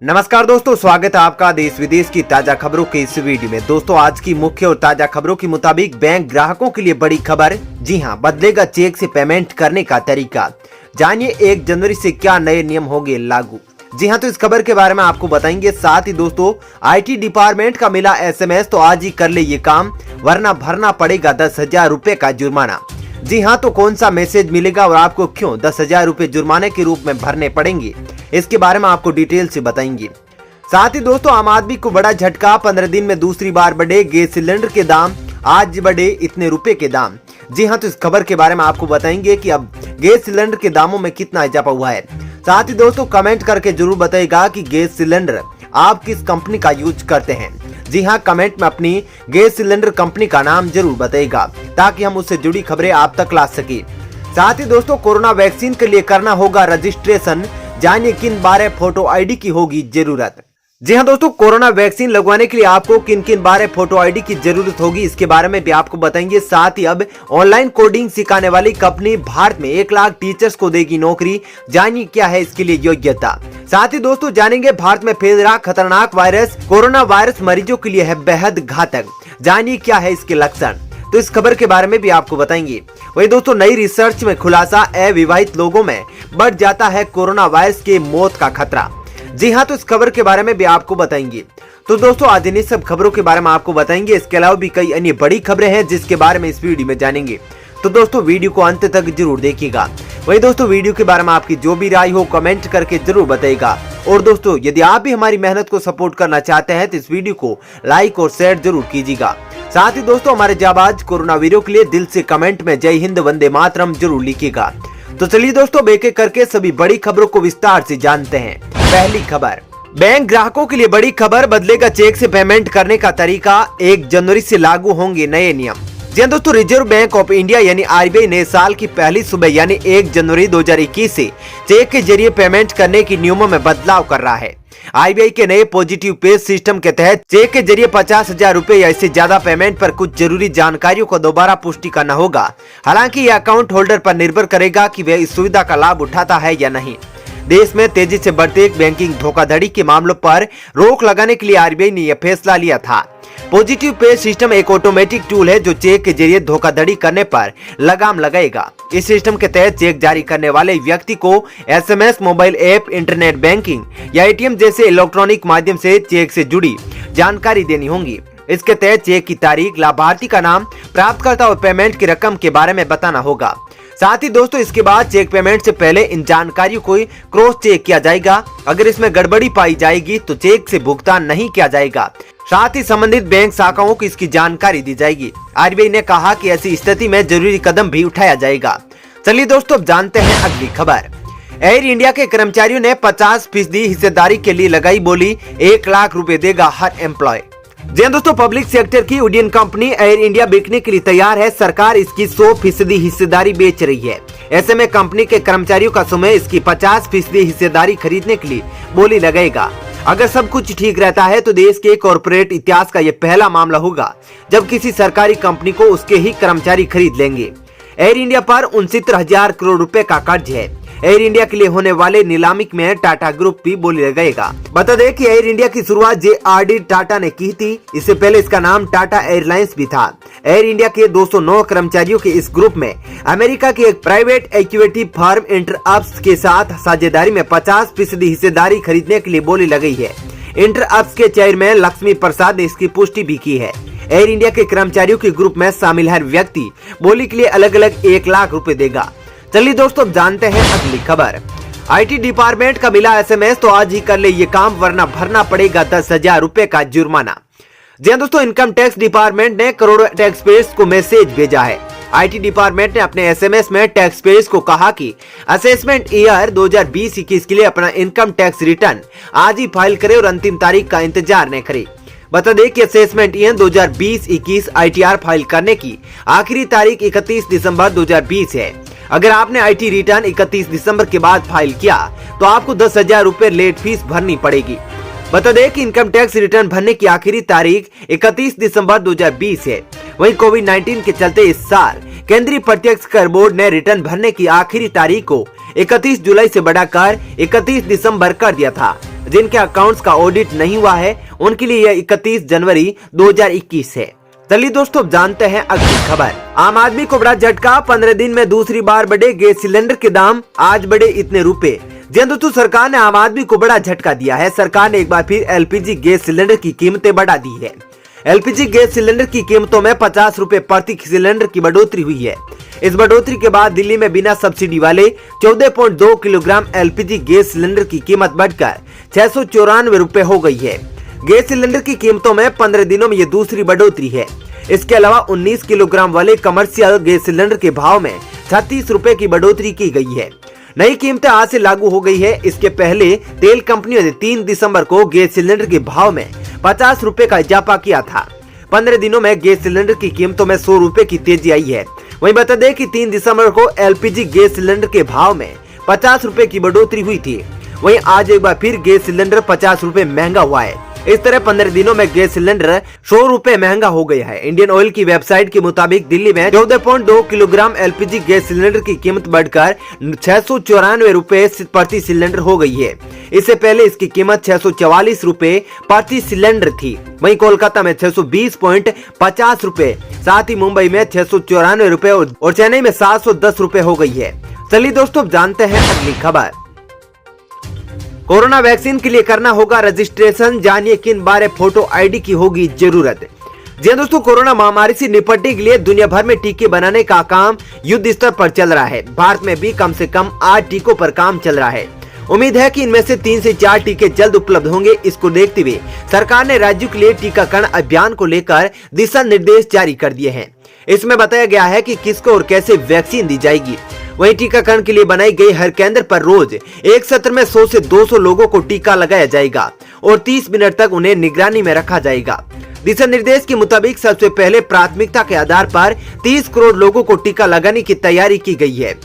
नमस्कार दोस्तों, स्वागत है आपका देश विदेश की ताजा खबरों के इस वीडियो में। दोस्तों, आज की मुख्य और ताजा खबरों के मुताबिक बैंक ग्राहकों के लिए बड़ी खबर। जी हां, बदलेगा चेक से पेमेंट करने का तरीका। जानिए 1 जनवरी से क्या नए नियम होंगे लागू। जी हां, तो इस खबर के बारे में आपको बताएंगे। साथ ही दोस्तों, IT डिपार्टमेंट का मिला SMS, तो आज ही कर ले ये काम, वरना भरना पड़ेगा 10,000 रुपए का जुर्माना। जी हाँ, तो कौन सा मैसेज मिलेगा और आपको क्यों 10,000 रुपए जुर्माने के रूप में भरने पड़ेंगे, इसके बारे में आपको डिटेल से बताएंगे। साथ ही दोस्तों, आम आदमी को बड़ा झटका, 15 दिन में दूसरी बार बढ़े गैस सिलेंडर के दाम, आज बढ़े इतने रुपए के दाम। जी हाँ, तो इस खबर के बारे में आपको बताएंगे कि अब गैस सिलेंडर के दामों में कितना इजाफा हुआ है। साथ ही दोस्तों, कमेंट करके जरूर बताइएगा कि गैस सिलेंडर आप किस कंपनी का यूज करते हैं। जी हाँ, कमेंट में अपनी गैस सिलेंडर कंपनी का नाम जरूर बताइएगा ताकि हम उससे जुड़ी खबरें आप तक ला सके। साथ ही दोस्तों, कोरोना वैक्सीन के लिए करना होगा रजिस्ट्रेशन, जानिए किन 12 फोटो ID की होगी जरूरत। जी हाँ दोस्तों, कोरोना वैक्सीन लगवाने के लिए आपको किन किन 12 फोटो ID की जरूरत होगी, इसके बारे में भी आपको बताएंगे। साथ ही अब ऑनलाइन कोडिंग सिखाने वाली कंपनी भारत में 1 लाख टीचर्स को देगी नौकरी, जानिए क्या है इसके लिए योग्यता। साथ ही दोस्तों, जानेंगे भारत में फैल रहा खतरनाक वायरस कोरोना वायरस मरीजों के लिए है बेहद घातक, जानिए क्या है इसके लक्षण, तो इस खबर के बारे में भी आपको बताएंगे। वही दोस्तों, नई रिसर्च में खुलासा, अविवाहित लोगों में बढ़ जाता है कोरोना वायरस के मौत का खतरा। जी हाँ, तो इस खबर के बारे में भी आपको बताएंगे। तो दोस्तों, आज इन सब खबरों के बारे में आपको बताएंगे। इसके अलावा भी कई अन्य बड़ी खबरें हैं जिसके बारे में इस वीडियो में जानेंगे। तो दोस्तों, वीडियो को अंत तक जरूर देखिएगा। वही दोस्तों, वीडियो के बारे में आपकी जो भी राय हो कमेंट करके जरूर बताइएगा। और दोस्तों, यदि आप भी हमारी मेहनत को सपोर्ट करना चाहते हैं तो इस वीडियो को लाइक और शेयर जरूर कीजिएगा। साथ ही दोस्तों, हमारे जाबाज कोरोना वीरों के लिए दिल से कमेंट में जय हिंद वंदे मातरम जरूर लिखिएगा। तो चलिए दोस्तों, एक एक करके सभी बड़ी खबरों को विस्तार से जानते हैं। पहली खबर, बैंक ग्राहकों के लिए बड़ी खबर, बदलेगा चेक से पेमेंट करने का तरीका, 1 जनवरी से लागू होंगे नए नियम। जी दोस्तों, रिजर्व बैंक ऑफ इंडिया यानी RBI ने साल की पहली सुबह यानी 1 जनवरी 2021 से चेक के जरिए पेमेंट करने की नियमों में बदलाव कर रहा है। RBI के नए पॉजिटिव पे सिस्टम के तहत चेक के जरिए 50,000 रुपए या इससे ज्यादा पेमेंट पर कुछ जरूरी जानकारियों को दोबारा पुष्टि करना होगा। हालांकि यह अकाउंट होल्डर पर निर्भर करेगा कि वह इस सुविधा का लाभ उठाता है या नहीं। देश में तेजी से बढ़ते बैंकिंग धोखाधड़ी के मामलों पर रोक लगाने के लिए RBI ने यह फैसला लिया था। पॉजिटिव पे सिस्टम एक ऑटोमेटिक टूल है जो चेक के जरिए धोखाधड़ी करने पर लगाम लगाएगा। इस सिस्टम के तहत चेक जारी करने वाले व्यक्ति को SMS, mobile app, internet banking या ATM जैसे इलेक्ट्रॉनिक माध्यम से चेक से जुड़ी जानकारी देनी होगी। इसके तहत चेक की तारीख, लाभार्थी का नाम, प्राप्तकर्ता और पेमेंट की रकम के बारे में बताना होगा। साथ ही दोस्तों, इसके बाद चेक पेमेंट से पहले इन जानकारियों को क्रॉस चेक किया जाएगा। अगर इसमें गड़बड़ी पाई जाएगी तो चेक से भुगतान नहीं किया जाएगा। साथ ही संबंधित बैंक शाखाओं को इसकी जानकारी दी जाएगी। RBI ने कहा कि ऐसी स्थिति में जरूरी कदम भी उठाया जाएगा। चलिए दोस्तों, अब जानते हैं अगली खबर। एयर इंडिया के कर्मचारियों ने 50% हिस्सेदारी के लिए लगाई बोली, 1 लाख रुपए देगा हर एम्प्लॉय। जी दोस्तों, पब्लिक सेक्टर की उड्डयन कंपनी एयर इंडिया बिकने के लिए तैयार है। सरकार इसकी 100% हिस्सेदारी बेच रही है। ऐसे में कंपनी के कर्मचारियों का समय इसकी 50% हिस्सेदारी खरीदने के लिए बोली लगाएगा। अगर सब कुछ ठीक रहता है तो देश के कॉर्पोरेट इतिहास का यह पहला मामला होगा जब किसी सरकारी कंपनी को उसके ही कर्मचारी खरीद लेंगे। एयर इंडिया पर 69,000 करोड़ रुपए का कर्ज है। एयर इंडिया के लिए होने वाले नीलामी में टाटा ग्रुप भी बोली लगाएगा। बता दें कि एयर इंडिया की शुरुआत JRD टाटा ने की थी। इससे पहले इसका नाम टाटा एयरलाइंस भी था। एयर इंडिया के 209 कर्मचारियों के इस ग्रुप में अमेरिका की एक प्राइवेट इक्विटी फर्म इंटरअप्स के साथ साझेदारी में 50% हिस्सेदारी खरीदने के लिए बोली लगाई है। इंटरअप्स के चेयरमैन लक्ष्मी प्रसाद ने इसकी पुष्टि भी की है। एयर इंडिया के कर्मचारियों के ग्रुप में शामिल हर व्यक्ति बोली के लिए अलग अलग 1 लाख रुपए देगा। चलिए दोस्तों, जानते हैं अगली खबर। IT डिपार्टमेंट का मिला SMS, तो आज ही कर ले ये काम, वरना भरना पड़ेगा 10,000 रुपए का जुर्माना। जी दोस्तों, इनकम टैक्स डिपार्टमेंट ने करोड़ों टैक्स पेयर्स को मैसेज भेजा है। IT डिपार्टमेंट ने अपने SMS में टैक्स पेयर्स को कहा कि असेसमेंट ईयर 2020-21 के लिए अपना इनकम टैक्स रिटर्न आज ही फाइल करे और अंतिम तारीख का इंतजार न करे। बता दें कि असेसमेंट ईयर 2020-21 ITR फाइल करने की आखिरी तारीख 31 दिसंबर 2020 है। अगर आपने IT रिटर्न 31 दिसंबर के बाद फाइल किया तो आपको 10,000 रुपए लेट फीस भरनी पड़ेगी। बता दें कि इनकम टैक्स रिटर्न भरने की आखिरी तारीख 31 दिसंबर 2020 है। वहीं कोविड-19 के चलते इस साल केंद्रीय प्रत्यक्ष कर बोर्ड ने रिटर्न भरने की आखिरी तारीख को 31 जुलाई से बढ़ाकर 31 दिसंबर कर दिया था। जिनके अकाउंट्स का ऑडिट नहीं हुआ है उनके लिए यह 31 जनवरी 2021 है। चलिए दोस्तों जानते हैं अगली खबर। आम आदमी को बड़ा झटका, 15 दिन में दूसरी बार बढ़े गैस सिलेंडर के दाम, आज बढ़े इतने रुपए। जी दोस्तों, सरकार ने आम आदमी को बड़ा झटका दिया है। सरकार ने एक बार फिर एलपीजी गैस सिलेंडर की कीमतें बढ़ा दी है। एलपीजी गैस सिलेंडर की कीमतों में 50 रुपए प्रति सिलेंडर की बढ़ोतरी हुई है। इस बढ़ोतरी के बाद दिल्ली में बिना सब्सिडी वाले 14.2 किलोग्राम एलपीजी गैस सिलेंडर की कीमत बढ़कर 694 रुपए हो गई है। गैस सिलेंडर की कीमतों में 15 दिनों में ये दूसरी बढ़ोतरी है। इसके अलावा 19 किलोग्राम वाले कमर्शियल गैस सिलेंडर के भाव में 36 रुपए की बढ़ोतरी की गई है। नई कीमतें आज से लागू हो गई है। इसके पहले तेल कंपनियों ने 3 दिसंबर को गैस सिलेंडर के भाव में 50 रुपए का इजाफा किया था। 15 दिनों में गैस सिलेंडर की कीमतों में 100 रुपए की तेजी आई है। वहीं बता दें कि 3 दिसंबर को एलपीजी गैस सिलेंडर के भाव में 50 रुपए की बढ़ोतरी हुई थी। वहीं आज एक बार फिर गैस सिलेंडर 50 रुपए महंगा हुआ है। इस तरह 15 दिनों में गैस सिलेंडर 100 रुपए महंगा हो गया है। इंडियन ऑयल की वेबसाइट के मुताबिक दिल्ली में 14.2 किलोग्राम एलपीजी गैस सिलेंडर की कीमत बढ़कर 694 रुपए प्रति सिलेंडर हो गई है। इससे पहले इसकी कीमत 644 रुपए प्रति सिलेंडर थी। वहीं कोलकाता में 620.50 रुपए, साथ ही मुंबई में 694 रुपए और चेन्नई में 710 रुपए हो गई है। चलिए दोस्तों जानते हैं अगली खबर। कोरोना वैक्सीन के लिए करना होगा रजिस्ट्रेशन, जानिए किन बारे फोटो आईडी की होगी जरूरत। जी दोस्तों, कोरोना महामारी से निपटने के लिए दुनिया भर में टीके बनाने का काम युद्ध स्तर पर चल रहा है। भारत में भी कम से कम 8 टीकों पर काम चल रहा है। उम्मीद है कि इनमें से 3 से 4 टीके जल्द उपलब्ध होंगे। इसको देखते हुए सरकार ने राज्यों के लिए टीकाकरण अभियान को लेकर दिशा निर्देश जारी कर दिए हैं। इसमें बताया गया है कि किसको और कैसे वैक्सीन दी जाएगी। वहीं टीकाकरण के लिए बनाई गई हर केंद्र पर रोज एक सत्र में 100 से 200 लोगों को टीका लगाया जाएगा और 30 मिनट तक उन्हें निगरानी में रखा जाएगा। दिशा निर्देश के मुताबिक सबसे पहले प्राथमिकता के आधार पर 30 करोड़ लोगों को टीका लगाने की तैयारी की गई है।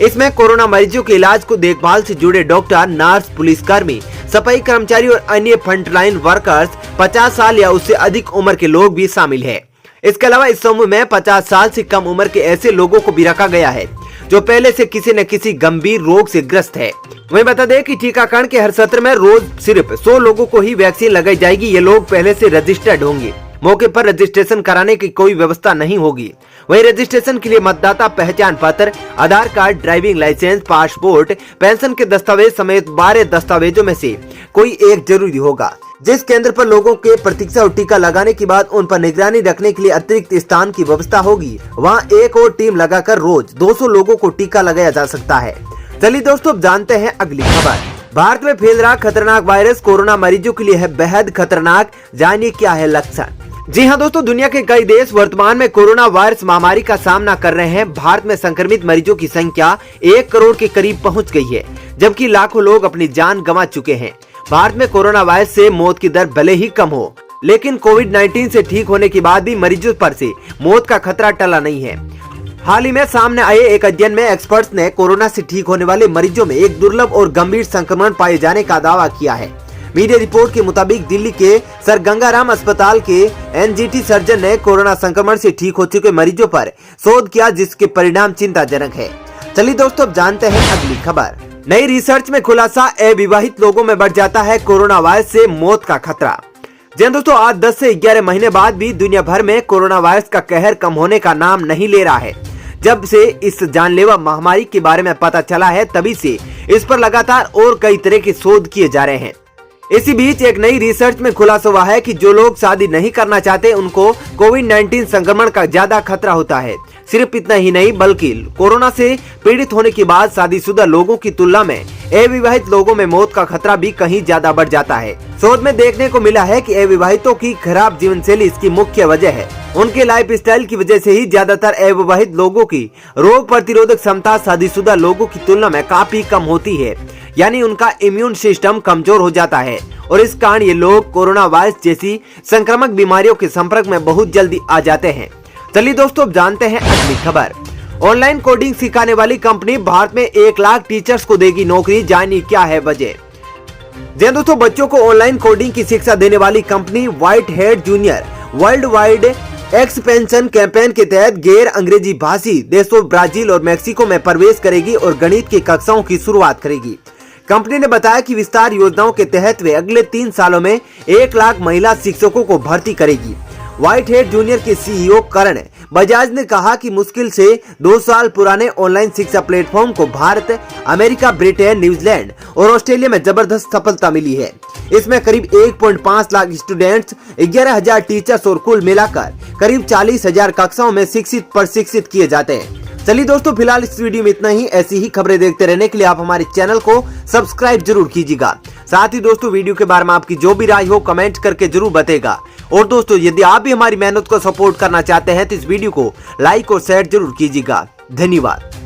इसमें कोरोना मरीजों के इलाज को देखभाल से जुड़े डॉक्टर, नर्स, पुलिसकर्मी, सफाई कर्मचारी और अन्य फ्रंटलाइन वर्कर्स, 50 साल या उससे अधिक उम्र के लोग भी शामिल है। इसके अलावा इस समूह में 50 साल से कम उम्र के ऐसे लोगों को भी रखा गया है जो पहले से किसी न किसी गंभीर रोग से ग्रस्त है। वहीं बता दें कि टीकाकरण के हर सत्र में रोज सिर्फ 100 लोगों को ही वैक्सीन लगाई जाएगी। ये लोग पहले से रजिस्टर्ड होंगे। मौके पर रजिस्ट्रेशन कराने की कोई व्यवस्था नहीं होगी। वहीं रजिस्ट्रेशन के लिए मतदाता पहचान पत्र, Aadhaar card, driving licence, passport, pension के दस्तावेज समेत 12 दस्तावेजों में से कोई एक जरूरी होगा। जिस केंद्र पर लोगों के प्रतीक्षा और टीका लगाने के बाद उन पर निगरानी रखने के लिए अतिरिक्त स्थान की व्यवस्था होगी, वहां एक और टीम लगाकर रोज 200 लोगों को टीका लगाया जा सकता है। चलिए दोस्तों जानते हैं अगली खबर। भारत में फैल रहा खतरनाक वायरस कोरोना मरीजों के लिए है बेहद खतरनाक, जानिए क्या है लक्षण। जी हाँ दोस्तों, दुनिया के कई देश वर्तमान में कोरोना वायरस महामारी का सामना कर रहे हैं। भारत में संक्रमित मरीजों की संख्या 1 करोड़ के करीब पहुंच गई है, जबकि लाखों लोग अपनी जान गंवा चुके हैं। भारत में कोरोना वायरस से मौत की दर भले ही कम हो, लेकिन कोविड-19 से ठीक होने के बाद भी मरीजों पर से मौत का खतरा टला नहीं है। हाल ही में सामने आए एक अध्ययन में एक्सपर्ट्स ने कोरोना से ठीक होने वाले मरीजों में एक दुर्लभ और गंभीर संक्रमण पाए जाने का दावा किया है। मीडिया रिपोर्ट के मुताबिक दिल्ली के सर गंगाराम अस्पताल के एनजीटी सर्जन ने कोरोना संक्रमण से ठीक हो चुके मरीजों पर शोध किया, जिसके परिणाम चिंताजनक है। चलिए दोस्तों जानते हैं अगली खबर। नई रिसर्च में खुलासा, अविवाहित लोगों में बढ़ जाता है कोरोना वायरस से मौत का खतरा। जी दोस्तों, आज 10 से 11 महीने बाद भी दुनिया भर में कोरोना वायरस का कहर कम होने का नाम नहीं ले रहा है। जब से इस जानलेवा महामारी के बारे में पता चला है, तभी से इस पर लगातार और कई तरह के शोध किए जा रहे हैं। इसी बीच एक नई रिसर्च में खुलासा हुआ है कि जो लोग शादी नहीं करना चाहते उनको कोविड-19 संक्रमण का ज्यादा खतरा होता है। सिर्फ इतना ही नहीं, बल्कि कोरोना से पीड़ित होने के बाद शादीशुदा लोगों की तुलना में अविवाहित लोगों में मौत का खतरा भी कहीं ज्यादा बढ़ जाता है। शोध में देखने को मिला है कि अविवाहितों की खराब जीवन शैली इसकी मुख्य वजह है। उनके लाइफ स्टाइल की वजह से ही ज्यादातर अविवाहित लोगों की रोग प्रतिरोधक क्षमता शादीशुदा लोगों की तुलना में काफी कम होती है, यानी उनका इम्यून सिस्टम कमजोर हो जाता है और इस कारण ये लोग कोरोना वायरस जैसी संक्रामक बीमारियों के संपर्क में बहुत जल्दी आ जाते हैं। चलिए दोस्तों जानते हैं अगली खबर। ऑनलाइन कोडिंग सिखाने वाली कंपनी भारत में 1 लाख टीचर्स को देगी नौकरी, जानिए क्या है वजह। जी दोस्तों, बच्चों को ऑनलाइन कोडिंग की शिक्षा देने वाली company white head junior world wide expansion campaign के तहत गैर अंग्रेजी भाषी देशों ब्राजील और मेक्सिको में प्रवेश करेगी और गणित की कक्षाओं की शुरुआत करेगी। कंपनी ने बताया कि विस्तार योजनाओं के तहत वे अगले 3 सालों में 1 लाख महिला शिक्षकों को भर्ती करेगी। व्हाइट हेड जूनियर के सीईओ करण बजाज ने कहा कि मुश्किल से 2 साल पुराने ऑनलाइन शिक्षा प्लेटफॉर्म को भारत, अमेरिका, ब्रिटेन, न्यूजीलैंड और ऑस्ट्रेलिया में जबरदस्त सफलता मिली है। इसमें करीब 1.5 लाख स्टूडेंट्स, 11,000 टीचर्स और कुल मिलाकर करीब 40,000 कक्षाओं में प्रशिक्षित किए जाते हैं। चलिए दोस्तों, फिलहाल इस वीडियो में इतना ही। ऐसी ही खबरें देखते रहने के लिए आप हमारे चैनल को सब्सक्राइब जरूर कीजिएगा। साथ ही दोस्तों, वीडियो के बारे में आपकी जो भी राय हो कमेंट करके जरूर बताएगा। और दोस्तों, यदि आप भी हमारी मेहनत को सपोर्ट करना चाहते हैं तो इस वीडियो को लाइक और शेयर जरूर कीजिएगा। धन्यवाद।